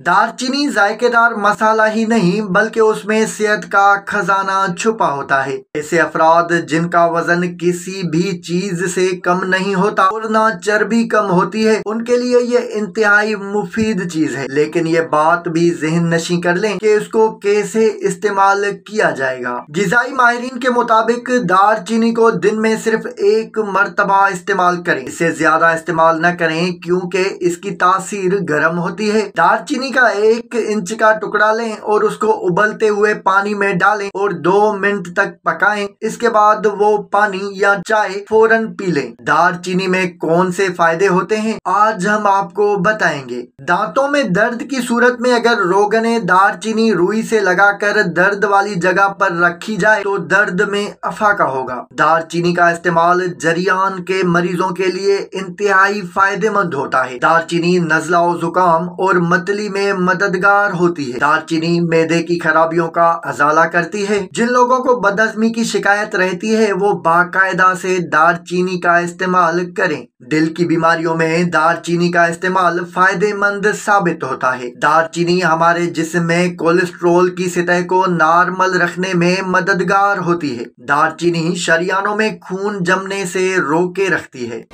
दालचीनी जायकेदार मसाला ही नहीं बल्कि उसमें सेहत का खजाना छुपा होता है। ऐसे अफराद जिनका वजन किसी भी चीज से कम नहीं होता और ना चर्बी कम होती है, उनके लिए ये इंतहाई मुफीद चीज है। लेकिन ये बात भी जहन नशी कर लें कि इसको कैसे इस्तेमाल किया जाएगा। गिजाई माहिरीन के मुताबिक दालचीनी को दिन में सिर्फ एक मर्तबा इस्तेमाल करें, इससे ज्यादा इस्तेमाल न करें क्योंकि इसकी तासीर गर्म होती है। दालचीनी का 1 इंच का टुकड़ा लें और उसको उबलते हुए पानी में डालें और 2 मिनट तक पकाएं। इसके बाद वो पानी या चाय फौरन पी लें। दालचीनी में कौन से फायदे होते हैं आज हम आपको बताएंगे। दांतों में दर्द की सूरत में अगर रोगने दालचीनी रुई से लगाकर दर्द वाली जगह पर रखी जाए तो दर्द में अफाका होगा। दालचीनी का इस्तेमाल जरियान के मरीजों के लिए इंतहाई फायदेमंद होता है। दालचीनी नज़ला और जुकाम और मतली में मददगार होती है। दालचीनी मैदे की खराबियों का अजाला करती है। जिन लोगों को बदहजमी की शिकायत रहती है वो बाकायदा से दालचीनी का इस्तेमाल करें। दिल की बीमारियों में दालचीनी का इस्तेमाल फायदेमंद साबित होता है। दालचीनी हमारे जिस्म में कोलेस्ट्रॉल की सतह को नॉर्मल रखने में मददगार होती है। दालचीनी शरियानों में खून जमने से रोके रखती है।